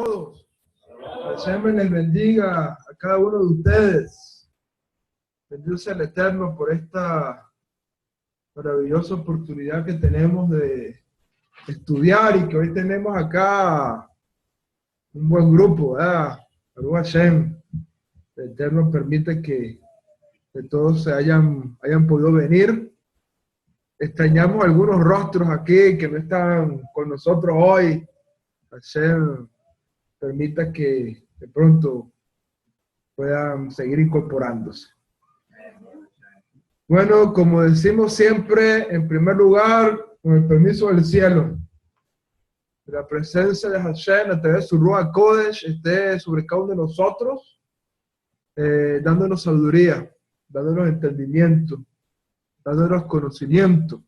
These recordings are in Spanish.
todos. Hashem les bendiga a cada uno de ustedes. Bendito sea el Eterno por esta maravillosa oportunidad que tenemos de estudiar y que hoy tenemos acá un buen grupo, ¿verdad? Baruch Hashem. El Eterno permite que todos hayan podido venir. Extrañamos algunos rostros aquí que no están con nosotros hoy. Hashem permita que de pronto puedan seguir incorporándose. Bueno, como decimos siempre, en primer lugar, con el permiso del cielo, la presencia de Hashem a través de su Ruach Kodesh esté sobre cada uno de nosotros, dándonos sabiduría, dándonos entendimiento, dándonos conocimiento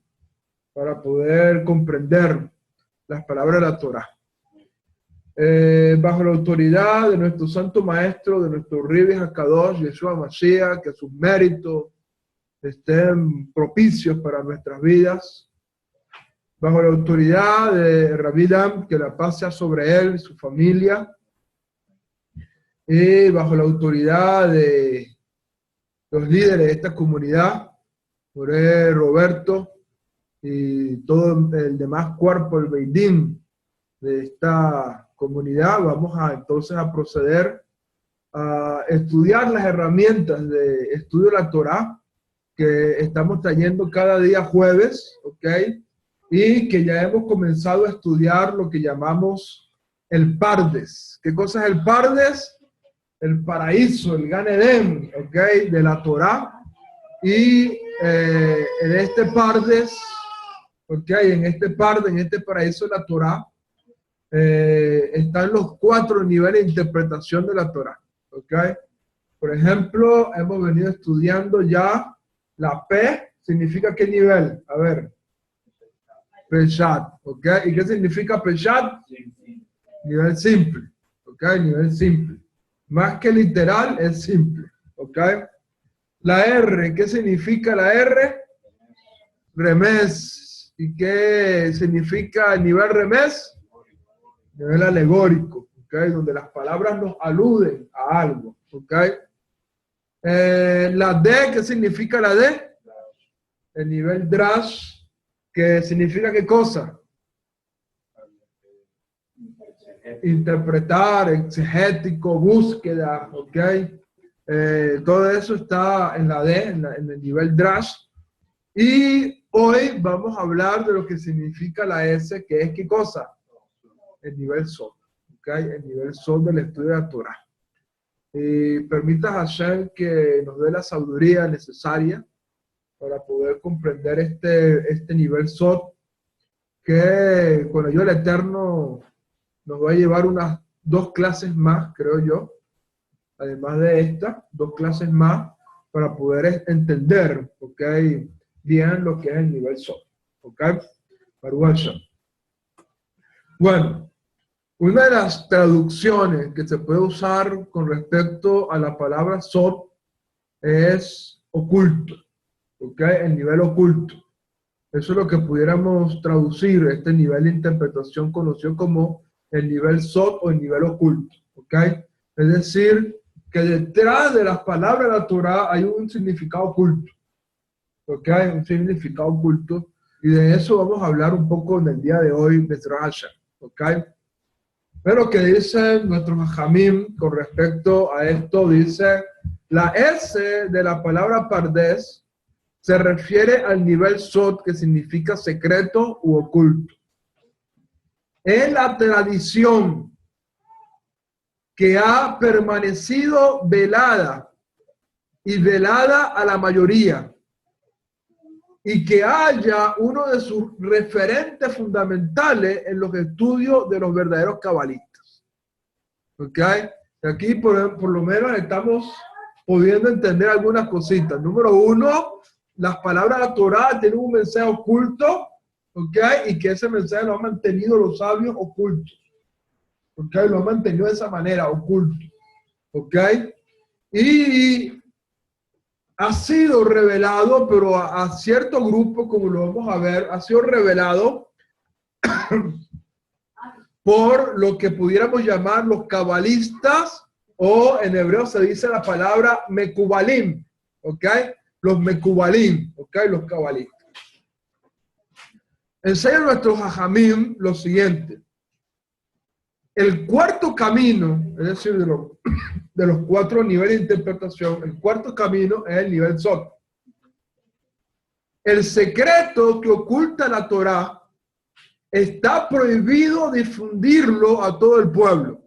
para poder comprender las palabras de la Torah. Bajo la autoridad de nuestro santo maestro, de nuestro Ribi Hakadosh, Yeshua Mashiach, que sus méritos estén propicios para nuestras vidas. Bajo la autoridad de Rabbi Dam, que la paz sea sobre él y su familia. Y bajo la autoridad de los líderes de esta comunidad, por Roberto y todo el demás cuerpo, el Beidín de esta comunidad, vamos entonces a proceder a estudiar las herramientas de estudio de la Torah que estamos trayendo cada día jueves, ¿ok? Y que ya hemos comenzado a estudiar lo que llamamos el Pardes. ¿Qué cosa es el Pardes? El paraíso, el Gan Eden, ¿ok? De la Torah. Y en este Pardes, ¿ok? En este Pardes, en este paraíso de la Torah, están los 4 niveles de interpretación de la Torah, ¿ok? Por ejemplo, hemos venido estudiando ya la P, ¿significa qué nivel? A ver, Peshat, ¿ok? ¿Y qué significa Peshat? Nivel simple, ¿ok? Nivel simple. Más que literal, es simple, ¿ok? La R, ¿qué significa la R? Remés. ¿Y qué significa el nivel remés? Nivel alegórico, ¿okay? Donde las palabras nos aluden a algo, ¿okay? La D, ¿qué significa la D? El nivel Drash, ¿que significa qué cosa? Interpretar, exegético, búsqueda, ¿ok? Todo eso está en la D, en el nivel Drash. Y hoy vamos a hablar de lo que significa la S, que es ¿qué cosa? El nivel Sod, ¿ok? El nivel Sod del estudio de la Torah. Y permita a Hashem que nos dé la sabiduría necesaria para poder comprender este nivel Sod, que con ayuda del Eterno nos va a llevar unas 2 clases más, creo yo, además de esta, 2 clases más, para poder entender, ¿ok? Bien lo que es el nivel Sod, ¿ok? Baruch Hashem. Bueno, una de las traducciones que se puede usar con respecto a la palabra Sod es oculto, ¿ok? El nivel oculto. Eso es lo que pudiéramos traducir, este nivel de interpretación conocido como el nivel Sod o el nivel oculto, ¿ok? Es decir, que detrás de las palabras de la Torah hay un significado oculto, ¿ok? Un significado oculto, y de eso vamos a hablar un poco en el día de hoy, Bezrat Hashem, ¿ok? Pero lo que dice nuestro Jajamim con respecto a esto, dice, la S de la palabra Pardes se refiere al nivel Sod, que significa secreto u oculto. Es la tradición que ha permanecido velada y velada a la mayoría, y que haya uno de sus referentes fundamentales en los estudios de los verdaderos cabalistas. ¿Ok? Aquí por lo menos estamos pudiendo entender algunas cositas. Número 1, las palabras de la Torah tienen un mensaje oculto, ¿ok? Y que ese mensaje lo han mantenido los sabios ocultos, ¿ok? Lo han mantenido de esa manera, oculto, ¿ok? Y ha sido revelado, pero a cierto grupo, como lo vamos a ver, ha sido revelado por lo que pudiéramos llamar los cabalistas, o en hebreo se dice la palabra mekubalim, ¿ok? Los mekubalim, ¿ok? Los cabalistas. Enseña nuestros hajamim lo siguiente. El cuarto camino, es decir, de los 4 niveles de interpretación, el cuarto camino es el nivel Sot. El secreto que oculta la Torá está prohibido difundirlo a todo el pueblo,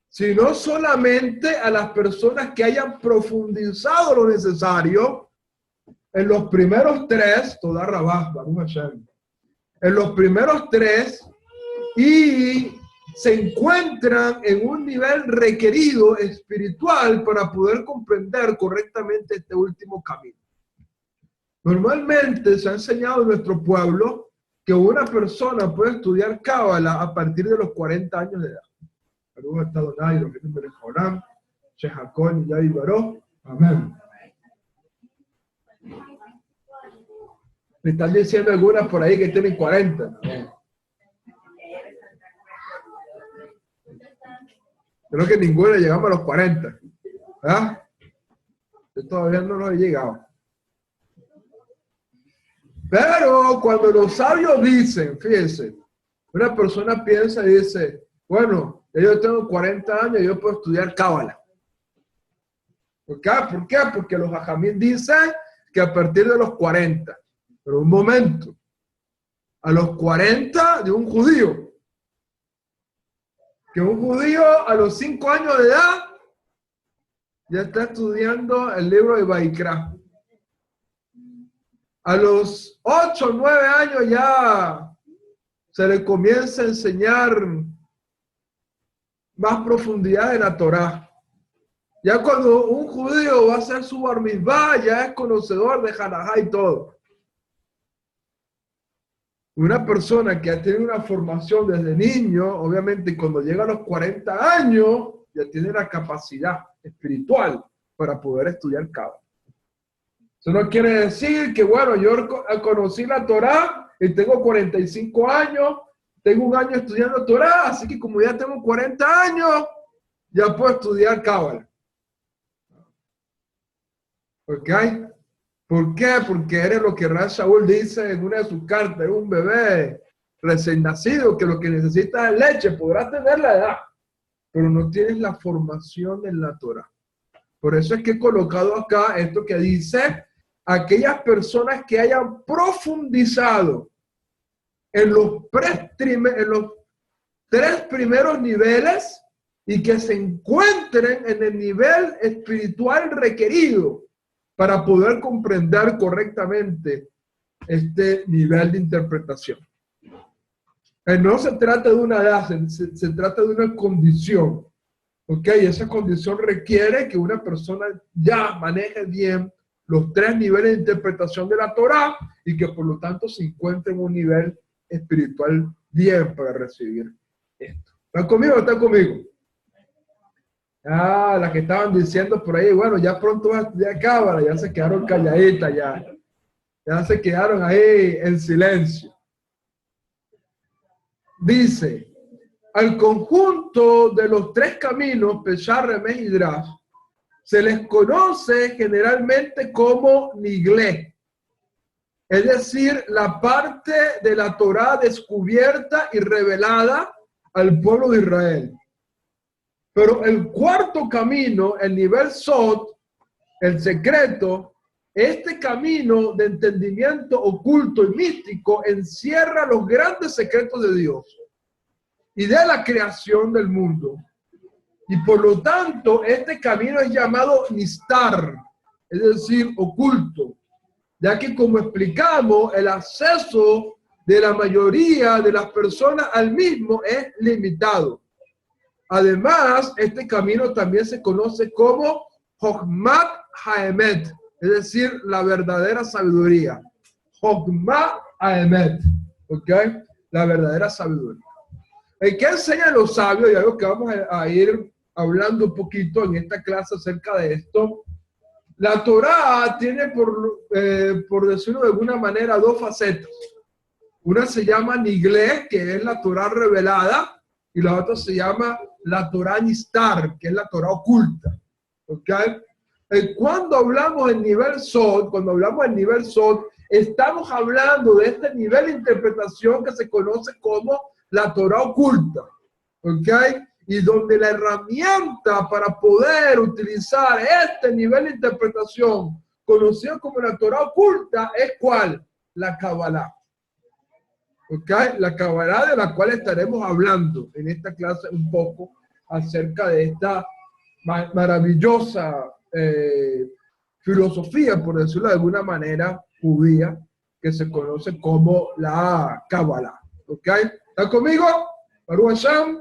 sino solamente a las personas que hayan profundizado lo necesario en los primeros 3, toda Rabá, Baruch Hashem, en los primeros 3, y se encuentran en un nivel requerido espiritual para poder comprender correctamente este último camino. Normalmente se ha enseñado en nuestro pueblo que una persona puede estudiar Cábala a partir de los 40 años de edad. Amén. Me están diciendo algunas por ahí que tienen 40. Creo que ninguno llegamos a los 40. ¿Verdad? Yo todavía no los he llegado. Pero cuando los sabios dicen, fíjense, una persona piensa y dice, bueno, yo tengo 40 años y yo puedo estudiar Cábala. ¿Por qué? ¿Por qué? Porque los hajamim dicen que a partir de los 40. Pero un momento, a los 40 de un judío, que un judío a los 5 años de edad ya está estudiando el libro de Vaikra. A los 8 o 9 años ya se le comienza a enseñar más profundidad en la Torá. Ya cuando un judío va a hacer su bar mitzvah, ya es conocedor de halajá y todo. Una persona que ha tenido una formación desde niño, obviamente cuando llega a los 40 años, ya tiene la capacidad espiritual para poder estudiar Cábala. Eso no quiere decir que, bueno, yo conocí la Torá y tengo 45 años, tengo un año estudiando Torá, así que como ya tengo 40 años, ya puedo estudiar Cábala. ¿Ok? ¿Por qué? Porque eres lo que Rav Shaul dice en una de sus cartas, es un bebé recién nacido que lo que necesita es leche, podrás tener la edad, pero no tienes la formación en la Torá. Por eso es que he colocado acá esto que dice, aquellas personas que hayan profundizado en los 3 primeros niveles y que se encuentren en el nivel espiritual requerido para poder comprender correctamente este nivel de interpretación. No se trata de una edad, se trata de una condición. ¿Ok? Y esa condición requiere que una persona ya maneje bien los 3 niveles de interpretación de la Torá y que por lo tanto se encuentre en un nivel espiritual bien para recibir esto. ¿Están conmigo o están conmigo? Ah, las que estaban diciendo por ahí, bueno, ya pronto va a estudiar Cábala, ya se quedaron calladitas, ya se quedaron ahí en silencio. Dice, al conjunto de los 3 caminos, Peshar, Remez y Drash, se les conoce generalmente como Niglé, es decir, la parte de la Torá descubierta y revelada al pueblo de Israel. Pero el cuarto camino, el nivel Sot, el secreto, este camino de entendimiento oculto y místico encierra los grandes secretos de Dios y de la creación del mundo. Y por lo tanto, este camino es llamado Nistar, es decir, oculto, ya que como explicamos, el acceso de la mayoría de las personas al mismo es limitado. Además, este camino también se conoce como Jochmat Haemet, es decir, la verdadera sabiduría. Jochmat Haemet, ¿ok? La verdadera sabiduría. ¿Qué enseñan los sabios? Y algo que vamos a ir hablando un poquito en esta clase acerca de esto. La Torá tiene, por decirlo de alguna manera, 2 facetas. Una se llama Niglé, que es la Torá revelada, y la otra se llama la Torá Nistar, que es la Torá oculta. ¿Ok? Cuando hablamos en nivel Sod, estamos hablando de este nivel de interpretación que se conoce como la Torá oculta. ¿Ok? Y donde la herramienta para poder utilizar este nivel de interpretación, conocido como la Torá oculta, es ¿cuál? La Kabbalah. ¿Ok? La Kabbalah, de la cual estaremos hablando en esta clase un poco acerca de esta maravillosa filosofía, por decirlo de alguna manera, judía, que se conoce como la Kabbalah. ¿Ok? ¿Están conmigo? Baruch Hashem.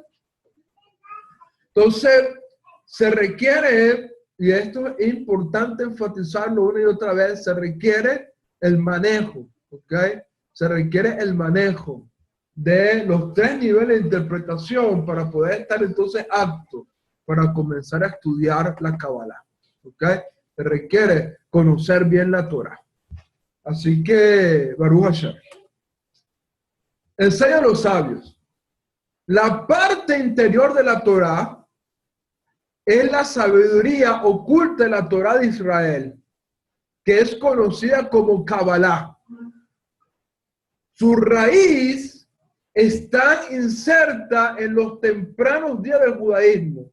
Entonces, se requiere, y esto es importante enfatizarlo una y otra vez, se requiere el manejo, ¿ok? Se requiere el manejo de los tres niveles de interpretación para poder estar entonces apto para comenzar a estudiar la Kabbalah, ¿ok? Se requiere conocer bien la Torah. Así que, Baruch Hashem, enseña a los sabios. La parte interior de la Torah es la sabiduría oculta de la Torá de Israel, que es conocida como Kabbalah. Su raíz está inserta en los tempranos días del judaísmo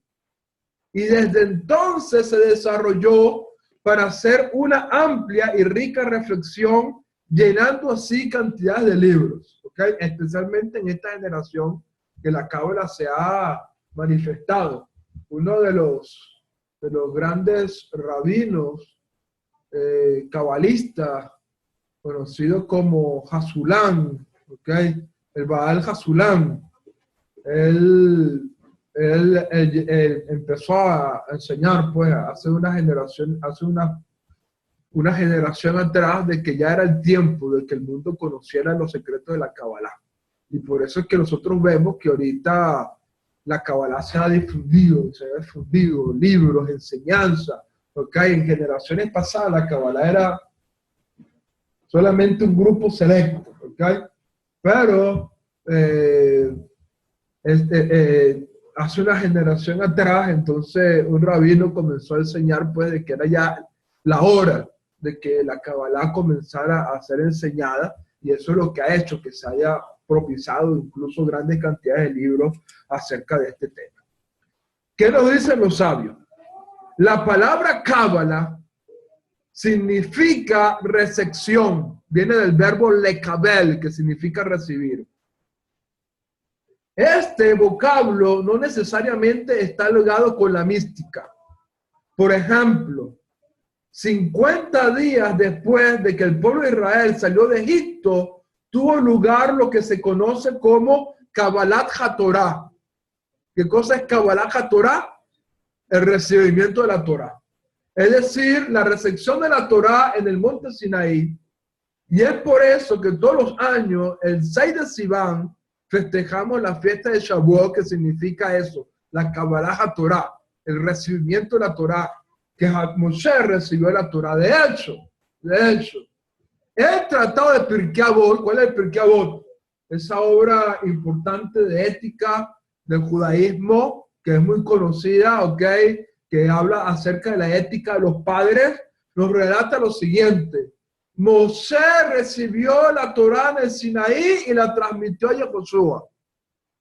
y desde entonces se desarrolló para hacer una amplia y rica reflexión, llenando así cantidades de libros, ¿okay? Especialmente en esta generación que la Kabbalah se ha manifestado. Uno de los grandes rabinos cabalistas, conocido como Hasulán, ¿okay? El Baal Hasulán, él empezó a enseñar, pues, hace una generación atrás, de que ya era el tiempo de que el mundo conociera los secretos de la Kabbalah. Y por eso es que nosotros vemos que ahorita la Kabbalah se ha difundido libros, enseñanza, porque en generaciones pasadas la Kabbalah era solamente un grupo selecto, ¿okay? Pero hace una generación atrás, entonces un rabino comenzó a enseñar, pues, de que era ya la hora de que la Kabbalah comenzara a ser enseñada, y eso es lo que ha hecho que se haya propiciado incluso grandes cantidades de libros acerca de este tema. ¿Qué nos dicen los sabios? La palabra Kabbalah significa recepción, viene del verbo lekabel, que significa recibir. Este vocablo no necesariamente está ligado con la mística. Por ejemplo, 50 días después de que el pueblo de Israel salió de Egipto, tuvo lugar lo que se conoce como Kabbalat HaTorah. ¿Qué cosa es Kabbalat HaTorah? El recibimiento de la Torah. Es decir, la recepción de la Torah en el monte Sinaí. Y es por eso que todos los años, el 6 de Sivan, festejamos la fiesta de Shavuot, que significa eso, la Kabbalat HaTorah, el recibimiento de la Torah, que Moshe recibió la Torah. De hecho, el tratado de Pirkei Avot, ¿cuál es el Pirkei Avot? Esa obra importante de ética del judaísmo, que es muy conocida, ¿ok? Que habla acerca de la ética de los padres, nos relata lo siguiente. Moshe recibió la Torá en el Sinaí y la transmitió a Yehoshua.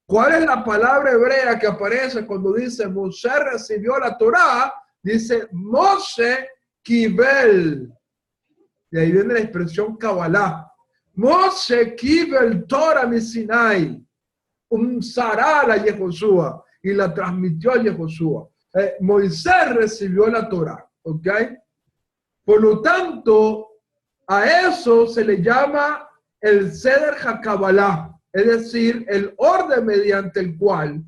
¿Cuál es la palabra hebrea que aparece cuando dice Moshe recibió la Torá? Dice Moshe Kibel. De ahí viene la expresión Kabbalah. Moshe Kibel Torah mi Sinai. Un Saral a Yehoshua y la transmitió a Yehoshua. Moisés recibió la Torá, ¿ok? Por lo tanto, a eso se le llama el Seder HaKabbalah, es decir, el orden mediante el cual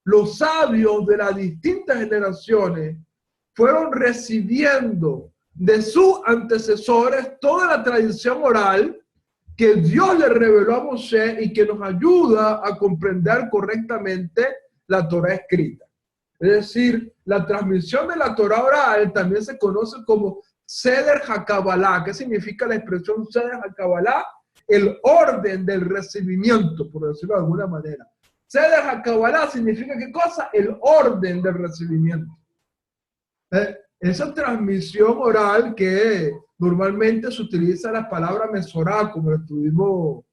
los sabios de las distintas generaciones fueron recibiendo de sus antecesores toda la tradición oral que Dios le reveló a Moshe y que nos ayuda a comprender correctamente la Torá escrita. Es decir, la transmisión de la Torá oral también se conoce como Seder HaKabbalah. ¿Qué significa la expresión Seder HaKabbalah? el orden del recibimiento, por decirlo de alguna manera. Seder HaKabalah significa ¿qué cosa? El orden del recibimiento. Esa transmisión oral que normalmente se utiliza la palabra mesorá, como lo estuvimos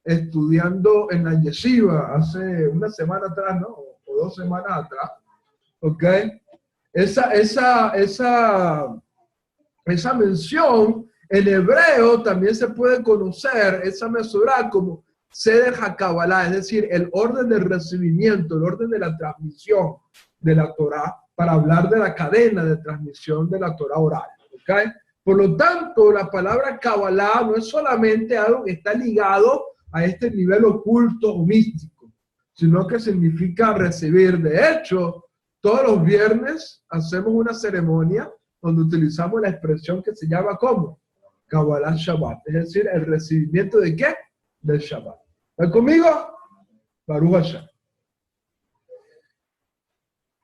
estudiando en la yeshiva hace una semana atrás, ¿no? O 2 semanas atrás, ¿ok? Esa mención en hebreo también se puede conocer, esa mesorá, como Seder HaKabalah, es decir, el orden del recibimiento, el orden de la transmisión de la Torá, para hablar de la cadena de transmisión de la Torá oral, ¿ok? Por lo tanto, la palabra Kabbalah no es solamente algo que está ligado a este nivel oculto o místico, sino que significa recibir. De hecho, todos los viernes hacemos una ceremonia donde utilizamos la expresión que se llama ¿cómo? Kabbalah Shabbat, es decir, el recibimiento ¿de qué? Del Shabbat. ¿Están conmigo? Baruch Hashem.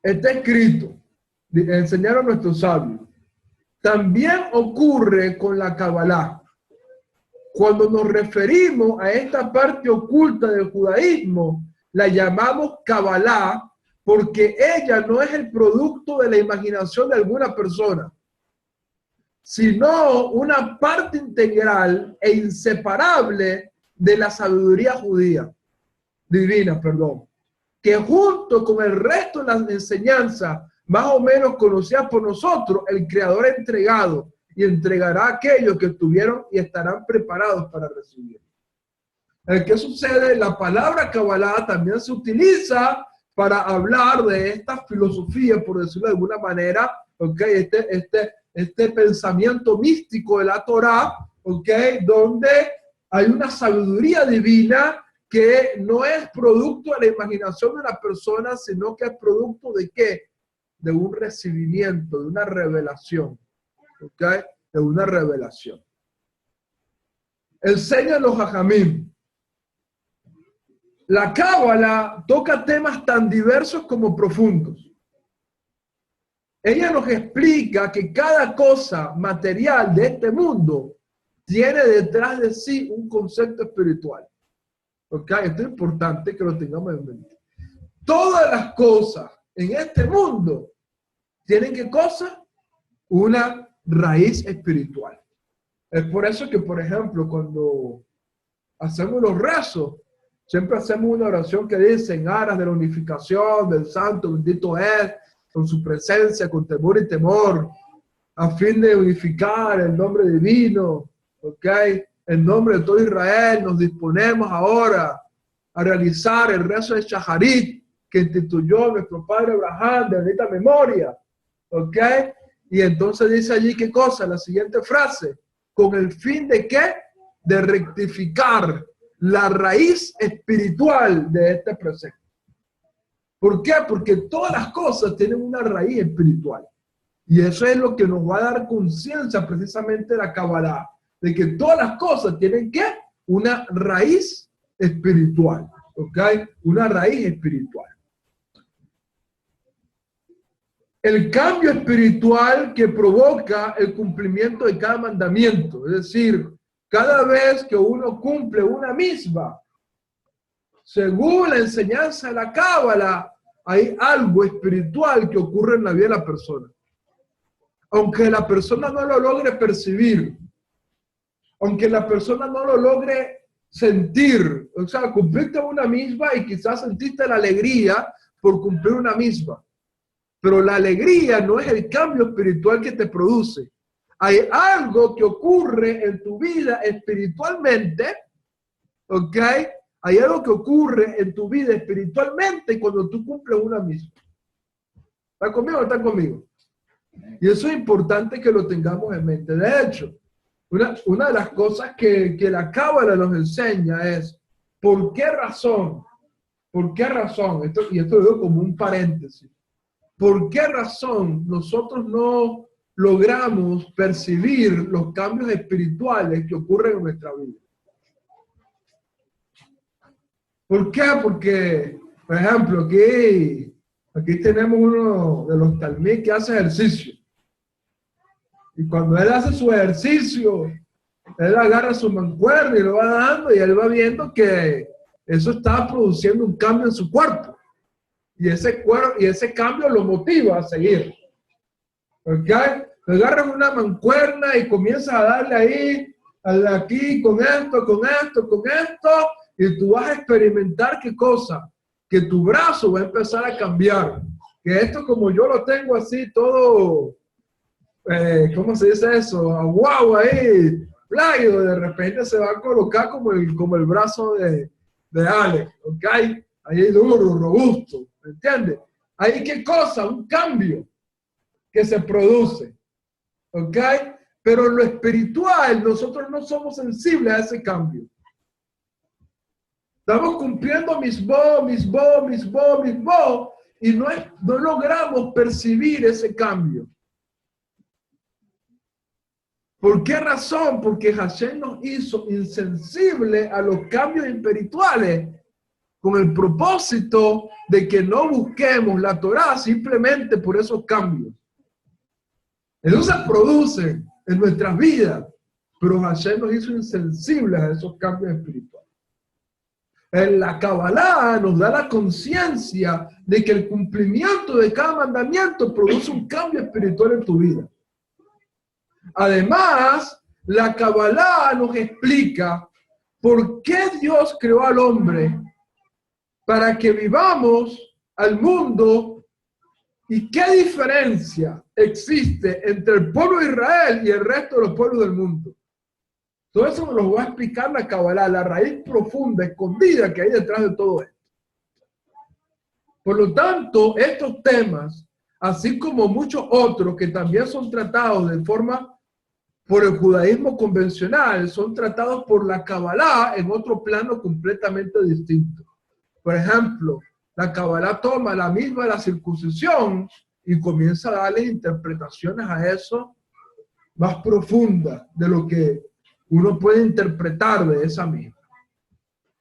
Está escrito, enseñaron nuestros sabios. También ocurre con la Kabbalah. Cuando nos referimos a esta parte oculta del judaísmo, la llamamos Kabbalah porque ella no es el producto de la imaginación de alguna persona, sino una parte integral e inseparable de la sabiduría divina, que junto con el resto de las enseñanzas más o menos conocidas por nosotros, el Creador ha entregado y entregará a aquellos que estuvieron y estarán preparados para recibir. ¿Qué sucede? La palabra Kabbalah también se utiliza para hablar de esta filosofía, por decirlo de alguna manera, ¿okay? Este pensamiento místico de la Torá, ¿okay? Donde hay una sabiduría divina que no es producto de la imaginación de la persona, sino que es producto de ¿qué? De un recibimiento, de una revelación, ¿ok? De una revelación. Enseñan los Jajamim. La Cábala toca temas tan diversos como profundos. Ella nos explica que cada cosa material de este mundo tiene detrás de sí un concepto espiritual. ¿Ok? Esto es importante que lo tengamos en mente. Todas las cosas en este mundo tienen ¿qué cosa? Una raíz espiritual. Es por eso que, por ejemplo, cuando hacemos los rezos, siempre hacemos una oración que dice en aras de la unificación del santo, bendito es, con su presencia, con temor y temor, a fin de unificar el nombre divino, ¿ok? En nombre de todo Israel nos disponemos ahora a realizar el rezo de Shaharit que instituyó nuestro padre Abraham de bendita memoria, ¿ok? Y entonces dice allí ¿qué cosa? La siguiente frase, ¿con el fin de qué? De rectificar la raíz espiritual de este precepto. ¿Por qué? Porque todas las cosas tienen una raíz espiritual. Y eso es lo que nos va a dar conciencia precisamente de la Kabbalah, de que todas las cosas tienen ¿qué? Una raíz espiritual, ¿ok? Una raíz espiritual. El cambio espiritual que provoca el cumplimiento de cada mandamiento, es decir, cada vez que uno cumple una misma, según la enseñanza de la Cábala, hay algo espiritual que ocurre en la vida de la persona. Aunque la persona no lo logre percibir, aunque la persona no lo logre sentir, o sea, cumpliste una misma y quizás sentiste la alegría por cumplir una misma. Pero la alegría no es el cambio espiritual que te produce. Hay algo que ocurre en tu vida espiritualmente, ¿ok? Hay algo que ocurre en tu vida espiritualmente cuando tú cumples una misma. ¿Están conmigo o están conmigo? Y eso es importante que lo tengamos en mente. De hecho, una de las cosas que la Cábala nos enseña es ¿por qué razón? ¿Por qué razón? Y esto lo digo como un paréntesis. ¿Por qué razón nosotros no logramos percibir los cambios espirituales que ocurren en nuestra vida? ¿Por qué? Porque, por ejemplo, aquí tenemos uno de los talmid que hace ejercicio. Y cuando él hace su ejercicio, Él agarra su mancuerna y lo va dando y él va viendo que eso está produciendo un cambio en su cuerpo. Y ese cambio lo motiva a seguir. ¿Ok? Agarran una mancuerna y comienzas a darle ahí, aquí, con esto, con esto, con esto, y tú vas a experimentar qué cosa, que tu brazo va a empezar a cambiar. Que esto, como yo lo tengo así, todo, ¿cómo se dice eso? Aguau ahí, plácido, de repente se va a colocar como el brazo de Alex, ¿ok? Ahí duro, robusto, ¿me entiendes? Ahí qué cosa, un cambio que se produce, ¿ok? Pero en lo espiritual nosotros no somos sensibles a ese cambio. Estamos cumpliendo mismo, y no logramos percibir ese cambio. ¿Por qué razón? Porque Hashem nos hizo insensibles a los cambios espirituales con el propósito de que no busquemos la Torá simplemente por esos cambios. Ellos se producen en nuestras vidas, pero Hashem nos hizo insensibles a esos cambios espirituales. En la Kabbalah nos da la conciencia de que el cumplimiento de cada mandamiento produce un cambio espiritual en tu vida. Además, la Kabbalah nos explica por qué Dios creó al hombre para que vivamos al mundo y qué diferencia existe entre el pueblo de Israel y el resto de los pueblos del mundo. Todo eso nos lo va a explicar la Kabbalah, la raíz profunda, escondida que hay detrás de todo esto. Por lo tanto, estos temas, así como muchos otros que también son tratados de forma por el judaísmo convencional, son tratados por la Kabbalah en otro plano completamente distinto. Por ejemplo, la Kabbalah toma la misma de la circuncisión y comienza a darle interpretaciones a eso más profundas de lo que uno puede interpretar de esa misma.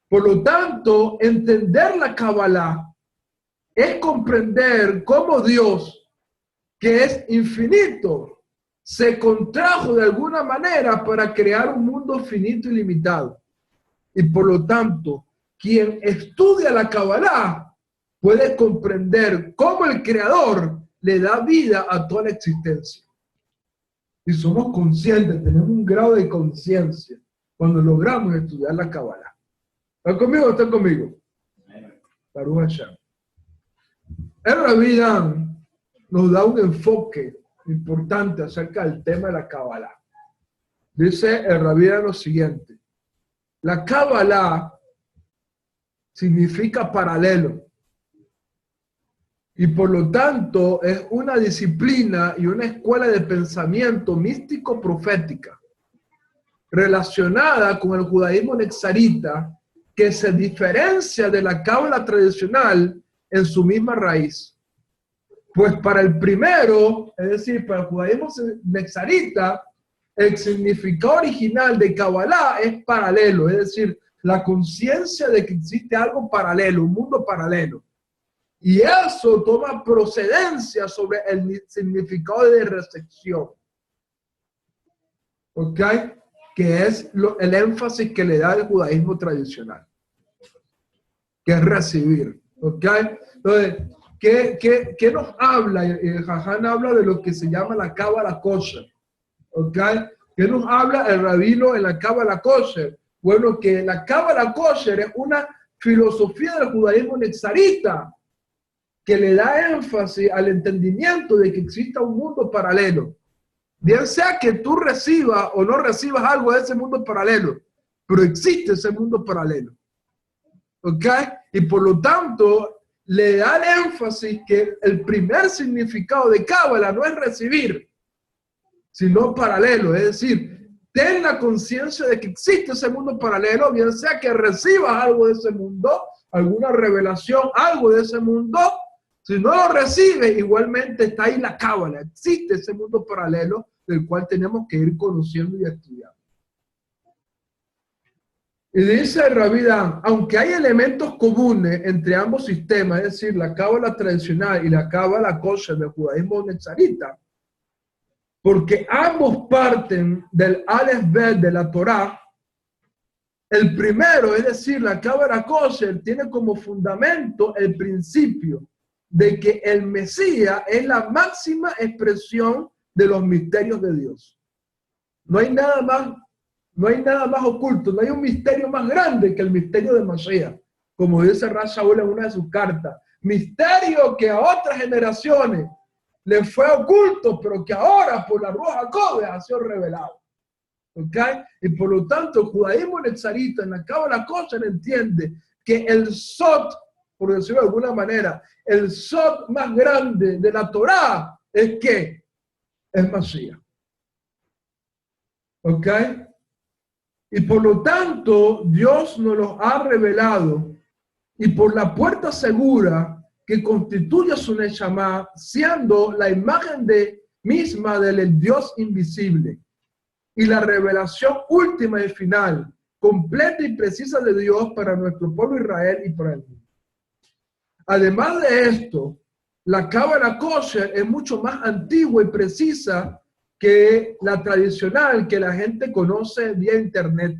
Por lo tanto, entender la Kabbalah es comprender cómo Dios, que es infinito, se contrajo de alguna manera para crear un mundo finito y limitado. Y por lo tanto, quien estudia la Kabbalah puede comprender cómo el Creador le da vida a toda la existencia. Y somos conscientes, tenemos un grado de conciencia cuando logramos estudiar la Kabbalah. ¿Están conmigo o están conmigo? Baruch Hashem. El Rabbi Dan nos da un enfoque importante acerca del tema de la Kabbalah. Dice el Rabbi Dan lo siguiente: la Kabbalah significa paralelo y por lo tanto es una disciplina y una escuela de pensamiento místico profética relacionada con el judaísmo nexarita que se diferencia de la Kabbalah tradicional en su misma raíz. Pues para el primero, es decir, para el judaísmo nexarita, el significado original de Kabbalah es paralelo, es decir, la conciencia de que existe algo paralelo, un mundo paralelo. Y eso toma procedencia sobre el significado de recepción. ¿Ok? Que es el énfasis que le da el judaísmo tradicional. Que es recibir. ¿Ok? Entonces, ¿qué nos habla? Jaján habla de lo que se llama la Kabbalah Kosher. ¿Ok? ¿Qué nos habla el rabino en la Kabbalah Kosher? Bueno, que la Kabbalah Kosher es una filosofía del judaísmo nexarita que le da énfasis al entendimiento de que exista un mundo paralelo. Bien sea que tú recibas o no recibas algo de ese mundo paralelo, pero existe ese mundo paralelo. ¿Ok? Y por lo tanto, le da el énfasis que el primer significado de Kabbalah no es recibir, sino paralelo. Es decir, ten la conciencia de que existe ese mundo paralelo, bien sea que recibas algo de ese mundo, alguna revelación, algo de ese mundo. Si no lo recibes, igualmente está ahí la Kabbalah. Existe ese mundo paralelo del cual tenemos que ir conociendo y estudiando. Y dice el Rabbi Dan, aunque hay elementos comunes entre ambos sistemas, es decir, la Kabbalah tradicional y la Kabbalah kosher del judaísmo nexarita, porque ambos parten del Aleph Bet de la Torá. El primero, es decir, la Cábala Kosher, tiene como fundamento el principio de que el Mesías es la máxima expresión de los misterios de Dios. No hay nada más oculto, no hay un misterio más grande que el misterio de Mashiach, como dice Rav Shaul en una de sus cartas. Misterio que a otras generaciones le fue oculto, pero que ahora por la Ruach HaKodesh ha sido revelado. ¿Okay? Y por lo tanto, el judaísmo netzarita en la Cábala Kosher entiende que el Sot, por decirlo de alguna manera, el Sot más grande de la Torá es que es Mashiach. ¿Ok? Y por lo tanto, Dios nos los ha revelado, y por la puerta segura que constituye su Neshama, siendo la imagen misma del Dios invisible, y la revelación última y final, completa y precisa de Dios para nuestro pueblo Israel y para el mundo. Además de esto, la Cábala Kosher es mucho más antigua y precisa que la tradicional que la gente conoce vía internet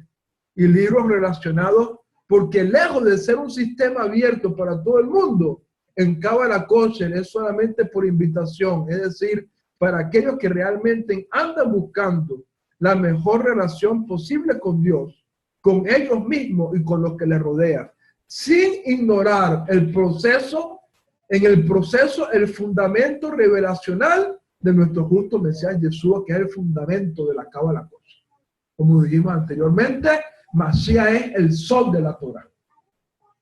y libros relacionados, porque lejos de ser un sistema abierto para todo el mundo, en Cábala Kosher es solamente por invitación, es decir, para aquellos que realmente andan buscando la mejor relación posible con Dios, con ellos mismos y con los que les rodean, sin ignorar el proceso, el fundamento revelacional de nuestro justo Mesías Yeshua, que es el fundamento de la Cábala Kosher. Como dijimos anteriormente, Mashiach es el sol de la Torah.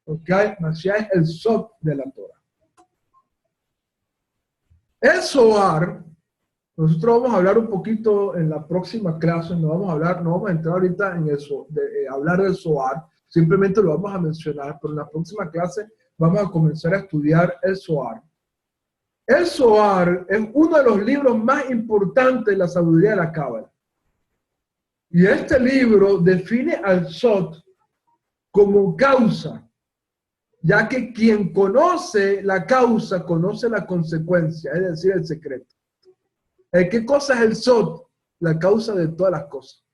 ¿Ok? Mashiach es el sol de la Torah. El Zohar, nosotros vamos a hablar un poquito en la próxima clase, no vamos a entrar ahorita en eso, hablar del Zohar, simplemente lo vamos a mencionar, pero en la próxima clase vamos a comenzar a estudiar el Zohar. El Zohar es uno de los libros más importantes de la sabiduría de la Cábala. Y este libro define al Sot como causa, ya que quien conoce la causa conoce la consecuencia, es decir, el secreto. ¿Qué cosa es el Sot? La causa de todas las cosas.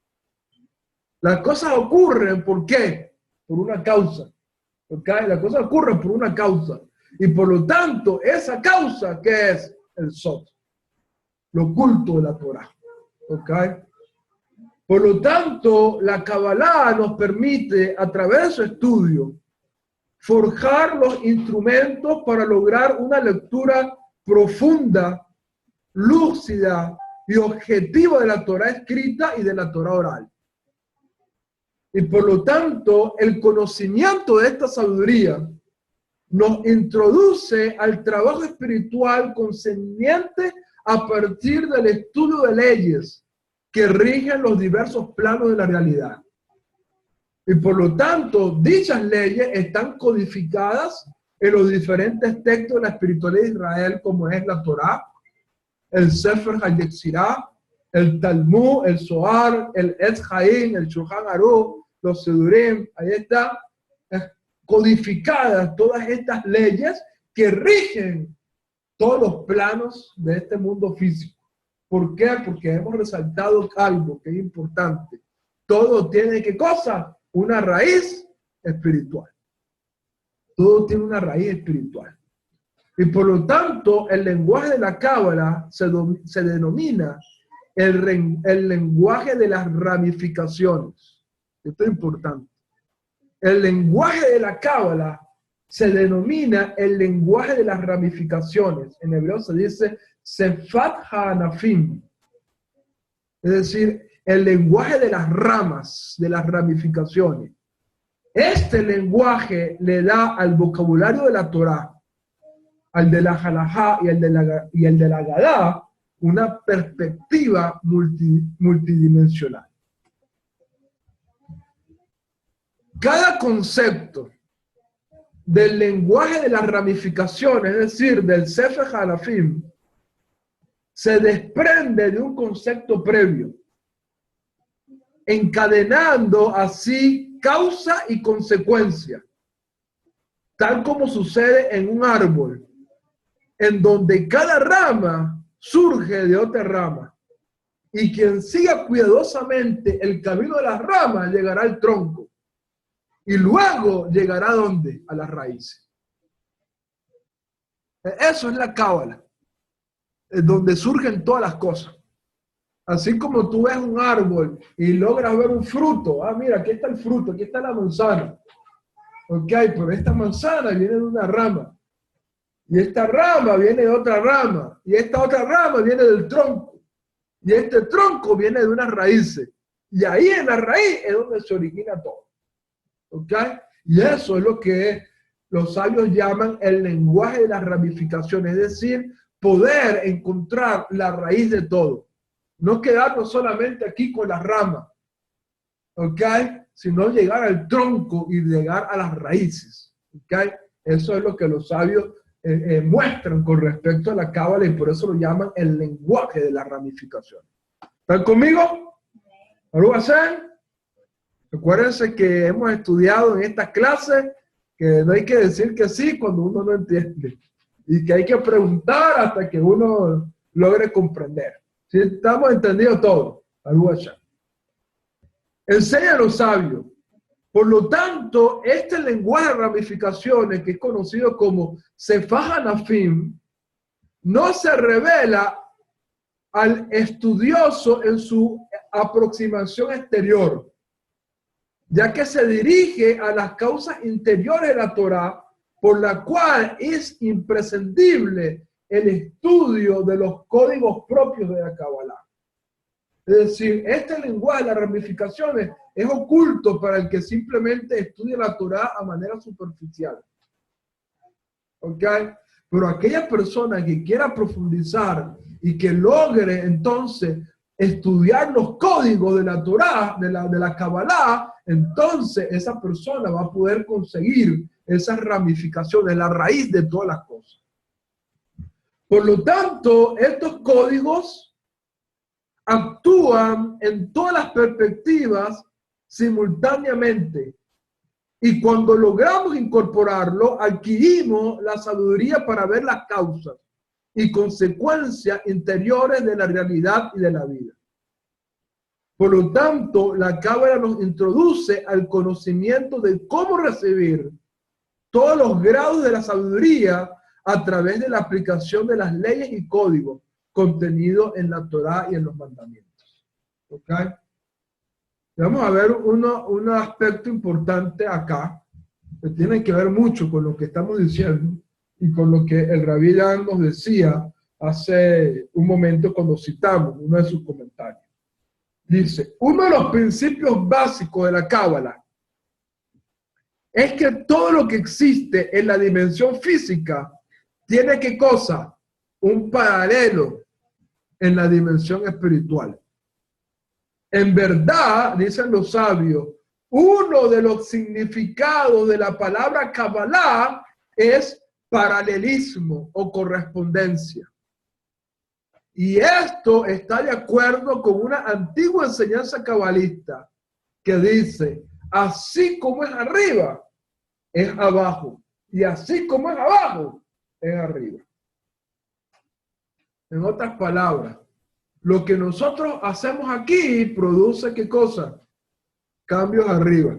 Las cosas ocurren, ¿por qué? Por una causa. ¿Okay? Las cosas ocurren por una causa. Y por lo tanto, esa causa, ¿qué es? El Sot. Lo oculto de la Torah. ¿Okay? Por lo tanto, la Kabbalah nos permite, a través de su estudio, forjar los instrumentos para lograr una lectura profunda, lúcida y objetiva de la Torah escrita y de la Torah oral. Y por lo tanto, el conocimiento de esta sabiduría nos introduce al trabajo espiritual concerniente a partir del estudio de leyes que rigen los diversos planos de la realidad. Y por lo tanto, dichas leyes están codificadas en los diferentes textos de la espiritualidad de Israel, como es la Torá, el Sefer HaYetzirah, el Talmud, el Zohar, el Etz Haim, el Shulchan Aruch, los Sidurim. Ahí está, codificadas todas estas leyes que rigen todos los planos de este mundo físico. ¿Por qué? Porque hemos resaltado algo que es importante. Todo tiene, ¿qué cosa? Una raíz espiritual. Todo tiene una raíz espiritual. Y por lo tanto, el lenguaje de la Cábala se denomina el lenguaje de las ramificaciones. Esto es importante. El lenguaje de la Cábala se denomina el lenguaje de las ramificaciones. En hebreo se dice Sefat HaAnafim. Es decir, el lenguaje de las ramas, de las ramificaciones. Este lenguaje le da al vocabulario de la Torá, al de la Halajá y el de la Gadá, una perspectiva multidimensional. Cada concepto del lenguaje de las ramificaciones, es decir, del Sefer HaAnafim, se desprende de un concepto previo, encadenando así causa y consecuencia, tal como sucede en un árbol, en donde cada rama surge de otra rama. Y quien siga cuidadosamente el camino de las ramas llegará al tronco. Y luego llegará ¿a dónde? A las raíces. Eso es la cábala, es donde surgen todas las cosas. Así como tú ves un árbol y logras ver un fruto. Ah, mira, aquí está el fruto, aquí está la manzana. Ok, pero esta manzana viene de una rama. Y esta rama viene de otra rama. Y esta otra rama viene del tronco. Y este tronco viene de unas raíces. Y ahí en la raíz es donde se origina todo. ¿Ok? Y eso es lo que los sabios llaman el lenguaje de las ramificaciones. Es decir, poder encontrar la raíz de todo. No quedarnos solamente aquí con las ramas. ¿Ok? Sino llegar al tronco y llegar a las raíces. ¿Ok? Eso es lo que los sabios muestran con respecto a la cábala y por eso lo llaman el lenguaje de las ramificaciones. ¿Están conmigo? ¿Algo hacen? Acuérdense que hemos estudiado en estas clases que no hay que decir que sí cuando uno no entiende y que hay que preguntar hasta que uno logre comprender. ¿Sí? Estamos entendidos todos. Algo hacen. Enseña a los sabios. Por lo tanto, este lenguaje de ramificaciones, que es conocido como Sefaj Hanafim, no se revela al estudioso en su aproximación exterior, ya que se dirige a las causas interiores de la Torá, por la cual es imprescindible el estudio de los códigos propios de la Kabbalah. Es decir, este lenguaje de las ramificaciones es oculto para el que simplemente estudia la Torá a manera superficial. ¿Ok? Pero aquella persona que quiera profundizar y que logre entonces estudiar los códigos de la Torá, de la Kabbalah, entonces esa persona va a poder conseguir esas ramificaciones, la raíz de todas las cosas. Por lo tanto, estos códigos actúan en todas las perspectivas simultáneamente. Y cuando logramos incorporarlo, adquirimos la sabiduría para ver las causas y consecuencias interiores de la realidad y de la vida. Por lo tanto, la Cábala nos introduce al conocimiento de cómo recibir todos los grados de la sabiduría a través de la aplicación de las leyes y códigos contenidos en la Torá y en los mandamientos. ¿Ok? Vamos a ver un aspecto importante acá, que tiene que ver mucho con lo que estamos diciendo y con lo que el Rabí Dan nos decía hace un momento cuando citamos uno de sus comentarios. Dice, uno de los principios básicos de la Cábala es que todo lo que existe en la dimensión física tiene ¿qué cosa? Un paralelo en la dimensión espiritual. En verdad, dicen los sabios, uno de los significados de la palabra Kabbalah es paralelismo o correspondencia. Y esto está de acuerdo con una antigua enseñanza cabalista que dice, así como es arriba, es abajo. Y así como es abajo, es arriba. En otras palabras, lo que nosotros hacemos aquí produce ¿qué cosa? Cambios arriba.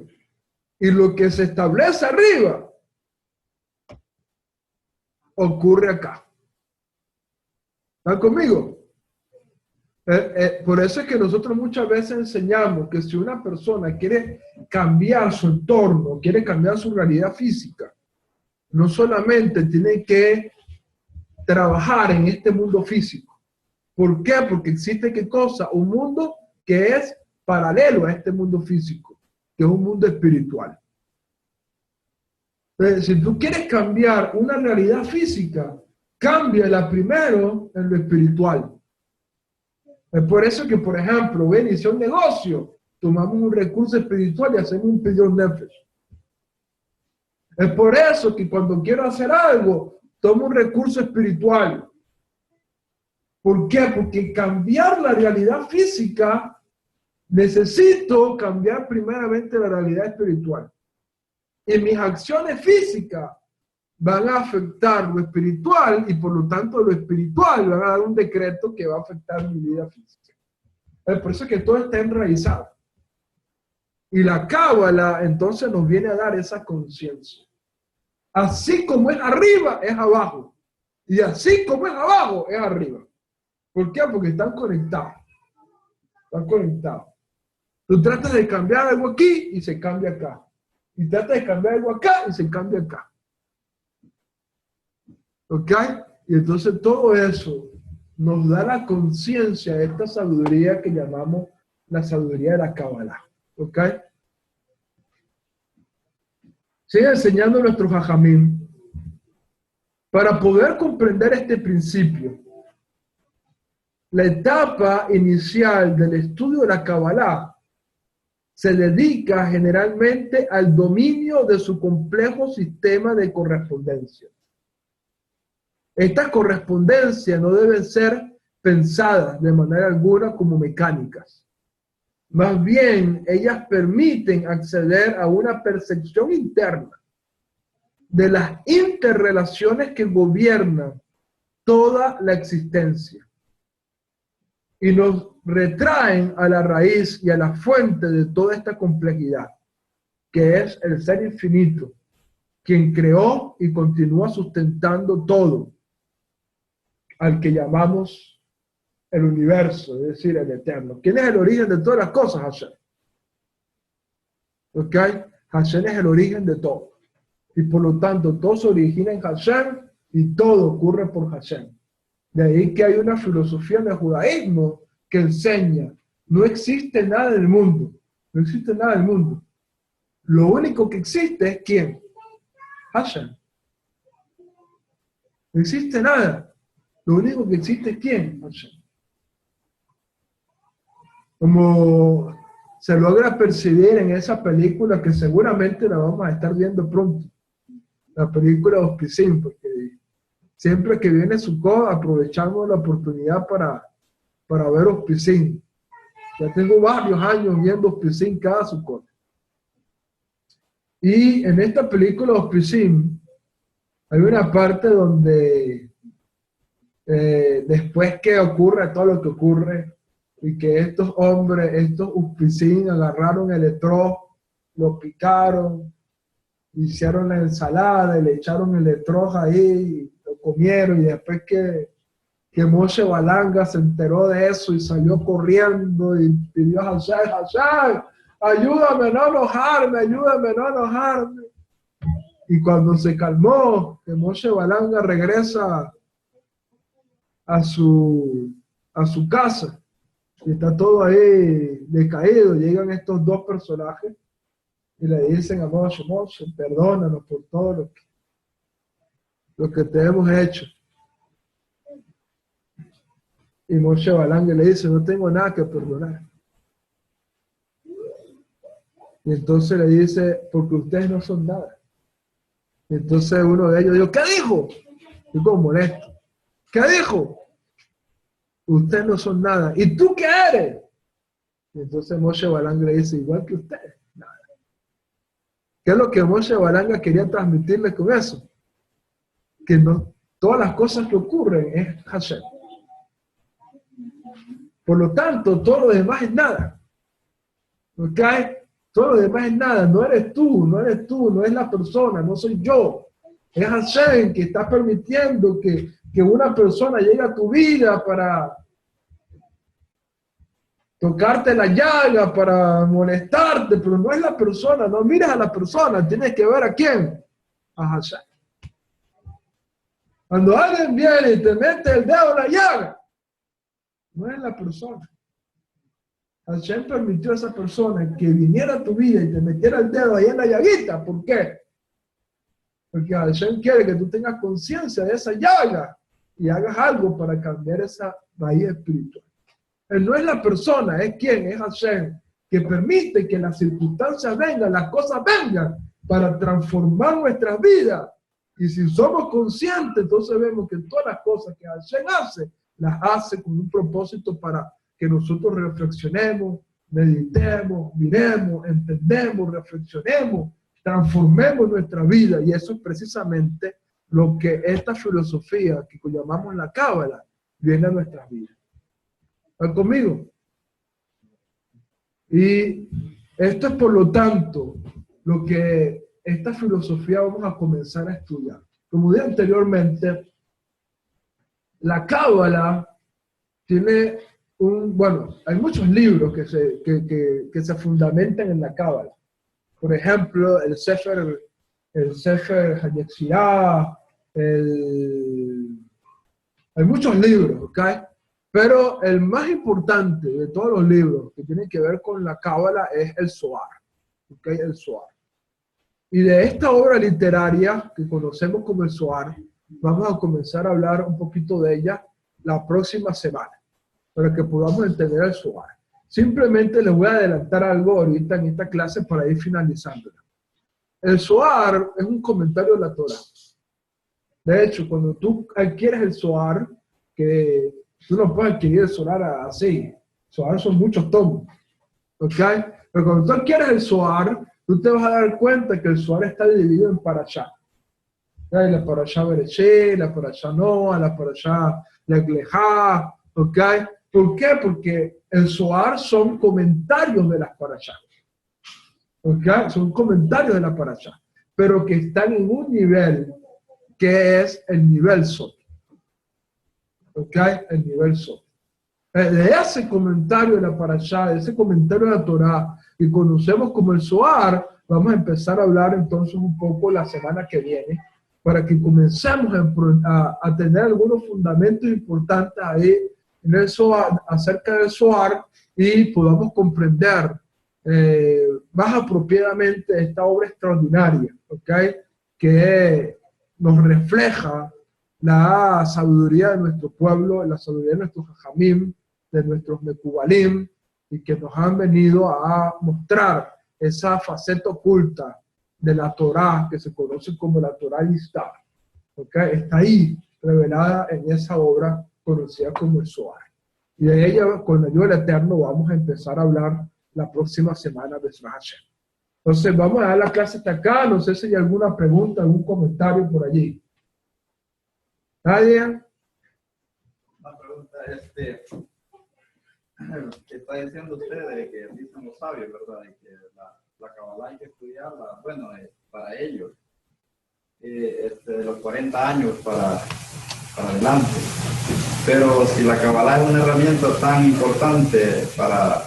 Y lo que se establece arriba ocurre acá. ¿Están conmigo? Por eso es que nosotros muchas veces enseñamos que si una persona quiere cambiar su entorno, quiere cambiar su realidad física, no solamente tiene que trabajar en este mundo físico. ¿Por qué? Porque existe ¿qué cosa? Un mundo que es paralelo a este mundo físico, que es un mundo espiritual. Entonces, si tú quieres cambiar una realidad física, cámbiala primero en lo espiritual. Es por eso que, por ejemplo, voy a iniciar un negocio, tomamos un recurso espiritual y hacemos un pidyon nefesh. Es por eso que cuando quiero hacer algo, tomo un recurso espiritual. ¿Por qué? Porque cambiar la realidad física, necesito cambiar primeramente la realidad espiritual. Y mis acciones físicas van a afectar lo espiritual y por lo tanto lo espiritual van a dar un decreto que va a afectar mi vida física. Es por eso que todo está enraizado. Y la cábala entonces nos viene a dar esa conciencia. Así como es arriba, es abajo. Y así como es abajo, es arriba. ¿Por qué? Porque están conectados. Están conectados. Tú tratas de cambiar algo aquí y se cambia acá. Y tratas de cambiar algo acá y se cambia acá. ¿Ok? Y entonces todo eso nos da la conciencia de esta sabiduría que llamamos la sabiduría de la Kabbalah. ¿Ok? Sigue enseñando nuestro Jajamín. Para poder comprender este principio, la etapa inicial del estudio de la Kabbalah se dedica generalmente al dominio de su complejo sistema de correspondencia. Estas correspondencias no deben ser pensadas de manera alguna como mecánicas. Más bien, ellas permiten acceder a una percepción interna de las interrelaciones que gobiernan toda la existencia y nos retraen a la raíz y a la fuente de toda esta complejidad, que es el ser infinito, quien creó y continúa sustentando todo, al que llamamos el universo, es decir, el eterno. ¿Quién es el origen de todas las cosas? Hashem. ¿Ok? Hashem es el origen de todo. Y por lo tanto, todo se origina en Hashem y todo ocurre por Hashem. De ahí que hay una filosofía en el judaísmo que enseña, no existe nada en el mundo. No existe nada en el mundo. Lo único que existe es ¿quién? Hashem. No existe nada. Lo único que existe es ¿quién? Hashem. Como se logra percibir en esa película que seguramente la vamos a estar viendo pronto. La película Auspicín, porque siempre que viene Sukkot aprovechamos la oportunidad para ver Auspicín. Ya tengo varios años viendo Auspicín cada Sukkot. Y en esta película Auspicín hay una parte donde después que ocurre todo lo que ocurre y que estos hombres, estos Auspicín agarraron el etrog, lo picaron, hicieron la ensalada y le echaron el etrog ahí, lo comieron y después que Moshe Balanga se enteró de eso y salió corriendo y pidió a Hashem, Hashem, ayúdame a no enojarme, ayúdame a no enojarme. Y cuando se calmó, que Moshe Balanga regresa a su casa y está todo ahí decaído, llegan estos dos personajes y le dicen a Moshe, Moshe, perdónanos por todo lo que te hemos hecho. Y Moshe Balanga le dice, no tengo nada que perdonar. Y entonces le dice, porque ustedes no son nada. Y entonces uno de ellos dijo, ¿qué dijo? Estoy como molesto. ¿Qué dijo? Ustedes no son nada. ¿Y tú qué eres? Y entonces Moshe Balanga le dice, igual que ustedes, nada. ¿Qué es lo que Moshe Balanga quería transmitirle con eso? Que no, todas las cosas que ocurren es Hashem. Por lo tanto, todo lo demás es nada. ¿Ok? Todo lo demás es nada. No eres tú, no es la persona, no soy yo. Es Hashem que está permitiendo que una persona llegue a tu vida para tocarte la llaga, para molestarte, pero no es la persona. No mires a la persona, tienes que ver a quién. A Hashem. Cuando alguien viene y te mete el dedo en la llaga, no es la persona. Hashem permitió a esa persona que viniera a tu vida y te metiera el dedo ahí en la llaguita. ¿Por qué? Porque Hashem quiere que tú tengas conciencia de esa llaga y hagas algo para cambiar esa raíz espiritual. Él no es la persona, es quien, es Hashem, que permite que las circunstancias vengan, las cosas vengan para transformar nuestras vidas. Y si somos conscientes, entonces vemos que todas las cosas que Hashem hace, las hace con un propósito para que nosotros reflexionemos, meditemos, miremos, entendemos, reflexionemos, transformemos nuestra vida. Y eso es precisamente lo que esta filosofía que llamamos la Cábala viene a nuestras vidas. ¿Están conmigo? Y esto es, por lo tanto, lo que esta filosofía vamos a comenzar a estudiar. Como dije anteriormente, la Cábala tiene bueno, hay muchos libros que se fundamentan en la Cábala. Por ejemplo, el Sefer Hayetzirah, hay muchos libros, ¿ok? Pero el más importante de todos los libros que tienen que ver con la Cábala es el Zohar, ¿ok? El Zohar. Y de esta obra literaria que conocemos como el Zohar, vamos a comenzar a hablar un poquito de ella la próxima semana, para que podamos entender el Zohar. Simplemente les voy a adelantar algo ahorita en esta clase para ir finalizándola. El Zohar es un comentario de la Torah. De hecho, cuando tú adquieres el Zohar, que tú no puedes adquirir el Zohar así. Zohar son muchos tomos, ¿ok? Pero cuando tú adquieres el Zohar, tú te vas a dar cuenta que el Zohar está dividido en parashá. La parashá Bereshit, la parashá Noah, la parashá Lech Lechá, ¿ok? ¿Por qué? Porque el Zohar son comentarios de las parashá. ¿Ok? Son comentarios de la parashá, pero que están en un nivel que es el nivel Sot. ¿Ok? El nivel Sot. De ese comentario de la parashá, de ese comentario de la Torah, que conocemos como el Zohar, vamos a empezar a hablar entonces un poco la semana que viene, para que comencemos a tener algunos fundamentos importantes ahí en el Zohar, acerca del Zohar, y podamos comprender más apropiadamente esta obra extraordinaria, ¿ok? Que nos refleja la sabiduría de nuestro pueblo, la sabiduría de nuestros jajamim, de nuestros mekubalim, y que nos han venido a mostrar esa faceta oculta de la Torá, que se conoce como la Torá Yistar. ¿Okay? Está ahí, revelada en esa obra conocida como el Zohar. Y de ella, con la ayuda del Eterno, vamos a empezar a hablar la próxima semana de Hashem. Entonces, vamos a dar la clase hasta acá. No sé si hay alguna pregunta, algún comentario por allí. ¿Nadie? Una pregunta, que está diciendo usted de que dicen los sabios, ¿verdad? De que la Kabbalah hay que estudiarla, bueno, para ellos, de los 40 años para adelante. Pero si la Kabbalah es una herramienta tan importante para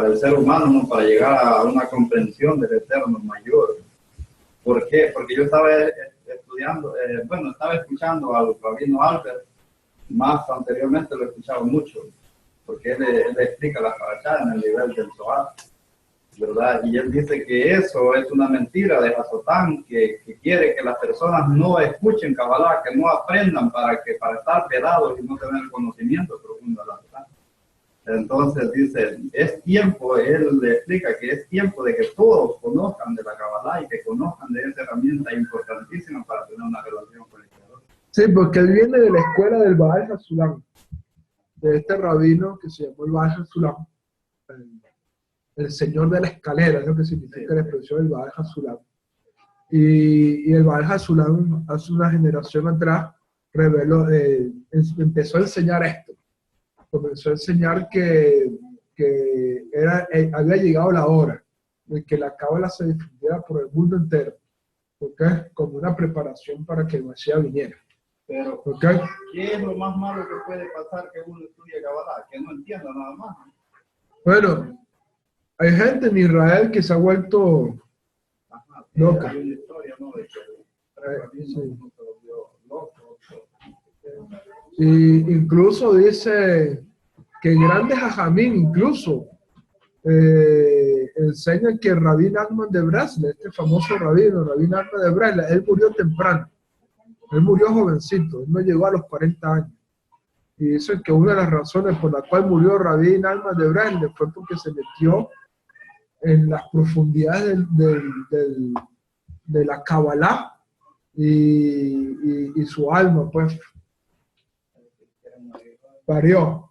el ser humano, ¿no? Para llegar a una comprensión del Eterno mayor. ¿Por qué? Porque yo estaba estudiando, estaba escuchando al rabino Albert, más anteriormente lo he escuchado mucho, porque él explica las parashá en el nivel del Zohar, ¿verdad? Y él dice que eso es una mentira de Hasotán, que quiere que las personas no escuchen Kabbalah, que no aprendan para estar pedados y no tener conocimiento profundo de la Torah. Entonces dice, es tiempo, él le explica que es tiempo de que todos conozcan de la Kabbalah y que conozcan de esa herramienta importantísima para tener una relación con el Creador. Sí, porque él viene de la escuela del Baal Hasulam, de este rabino que se llamó el Baal Hasulam, el señor de la escalera, es lo que significa la expresión del Baal Hasulam. Y el Baal Hasulam, hace una generación atrás, empezó a enseñar esto. Comenzó a enseñar que había llegado la hora de que la Cábala se difundiera por el mundo entero, ¿okay? Como una preparación para que el Mashiach viniera. Pero, ¿Okay? ¿qué es lo más malo que puede pasar que uno estudie Kabbalah? Que no entienda nada más. Bueno, hay gente en Israel que se ha vuelto loca. Hay una historia, ¿no? De que Sí. uno se volvió loco. Y incluso dice que grandes hajamim incluso enseñan que Rabí Nachman de Breslev, este famoso rabino, Rabí Nachman de Breslev, él murió temprano, él murió jovencito, él no llegó a los 40 años. Y dicen que una de las razones por la cual murió Rabí Nachman de Breslev fue porque se metió en las profundidades de la Kabbalah y su alma, pues, partió,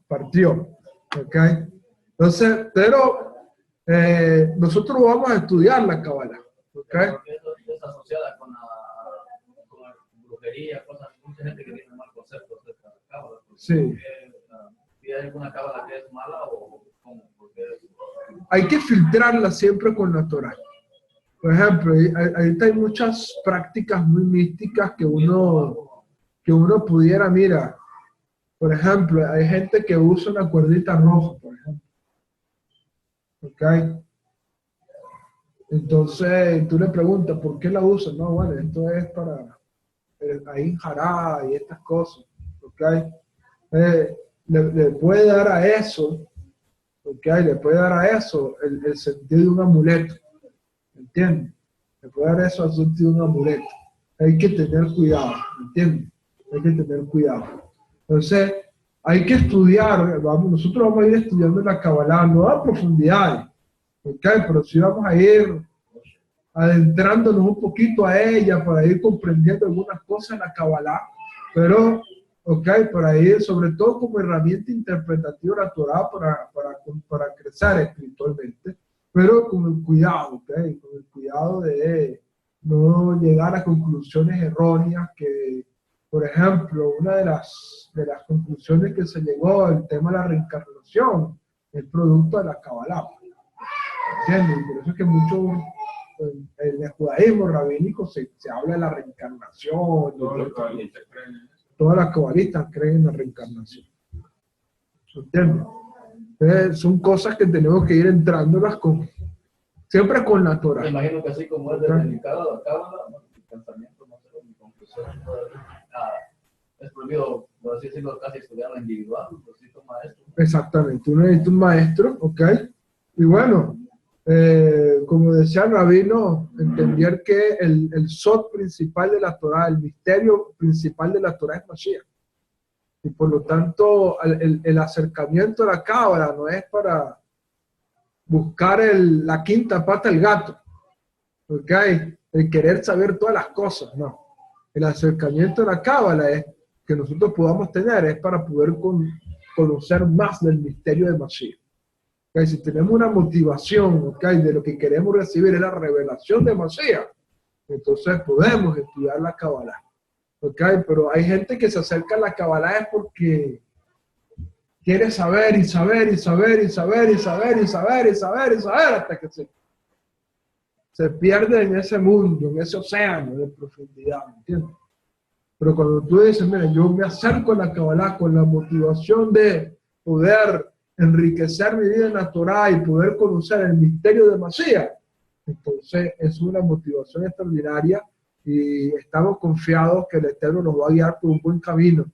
¿ok? Entonces, pero nosotros vamos a estudiar la Kabbalah, ¿ok? Es asociada con la brujería, cosas, mucha gente que tiene mal concepto de la Kabbalah. Sí. ¿Hay alguna Kabbalah que es mala o cómo? Porque hay que filtrarla siempre con la Torah. Por ejemplo, ahorita hay muchas prácticas muy místicas que uno pudiera, mira, por ejemplo, hay gente que usa una cuerdita roja, por ejemplo. ¿Ok? Entonces, tú le preguntas, ¿por qué la usan? No, bueno, esto es para ahí jará y estas cosas. ¿Ok? Le puede dar a eso, ¿ok? Le puede dar a eso el sentido de un amuleto. ¿Entiendes? Le puede dar eso al sentido de un amuleto. Hay que tener cuidado, ¿entiendes? Hay que tener cuidado. Entonces, hay que estudiar, nosotros vamos a ir estudiando la Kabbalah, no a profundidad, ¿ok? Pero sí vamos a ir adentrándonos un poquito a ella para ir comprendiendo algunas cosas en la Kabbalah, pero, ¿ok? Para ir, sobre todo como herramienta interpretativa de la Torah para crecer espiritualmente, pero con el cuidado, ¿ok? Con el cuidado de no llegar a conclusiones erróneas que, por ejemplo, una de las conclusiones que se llegó al tema de la reencarnación es producto de la Kabbalah. ¿Entiendes? Y por eso es que mucho en el judaísmo rabínico se habla de la reencarnación. Todas las cabalistas creen en la reencarnación. ¿Entiendes? Son cosas que tenemos que ir entrándolas siempre con la Torah. Me imagino que así como es delicado la cábala, el pensamiento, no sé, mi conclusión, es prohibido, por así decirlo, casi estudiarlo individual, necesito un maestro. Exactamente, uno necesita un maestro, ¿ok? Y bueno, como decía el rabino, entender que el sod principal de la Torah, el misterio principal de la Torah es Mashiach. Y por lo tanto, el acercamiento a la cábala no es para buscar la quinta pata del gato, ¿ok? El querer saber todas las cosas, no. El acercamiento a la cábala es que nosotros podamos tener, es para poder conocer más del misterio de Mashiach. ¿Okay? Si tenemos una motivación, ¿okay? De lo que queremos recibir es la revelación de Mashiach, entonces podemos estudiar la Kabbalah. ¿Okay? Pero hay gente que se acerca a la Kabbalah es porque quiere saber y saber y saber y saber y saber y saber y saber y saber hasta que se pierde en ese mundo, en ese océano de profundidad, ¿entiendes? Pero cuando tú dices, mira, yo me acerco a la Kabbalah con la motivación de poder enriquecer mi vida en la Torah y poder conocer el misterio de Mashiach, entonces es una motivación extraordinaria y estamos confiados que el Eterno nos va a guiar por un buen camino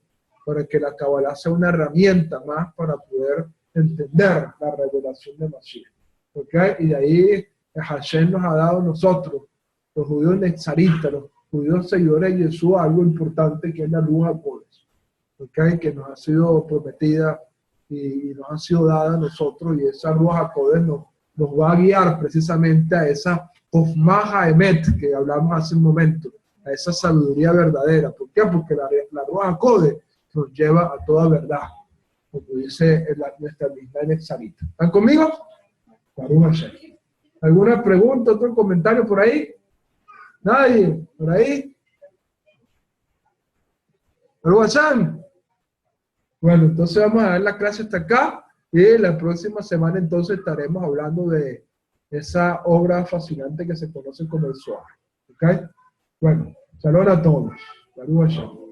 para que la Kabbalah sea una herramienta más para poder entender la revelación de Mashiach. ¿Okay? Y de ahí Hashem nos ha dado a nosotros, los judíos nezaritas, los judíos seguidores de Jesús, algo importante que es la Ruach HaKodesh, ¿okay? Que nos ha sido prometida y nos ha sido dada a nosotros, y esa Ruach HaKodesh nos va a guiar precisamente a esa Chokhmah HaEmet que hablamos hace un momento, a esa sabiduría verdadera. ¿Por qué? Porque la Ruach HaKodesh nos lleva a toda verdad, como dice nuestra misma Nezarita. ¿Están conmigo? ¿Alguna pregunta, otro comentario por ahí? ¿Nadie? ¿Por ahí? ¿Por WhatsApp? Bueno, entonces vamos a ver la clase hasta acá y la próxima semana entonces estaremos hablando de esa obra fascinante que se conoce como el Zohar. ¿Ok? Bueno, saludos a todos. Saludos a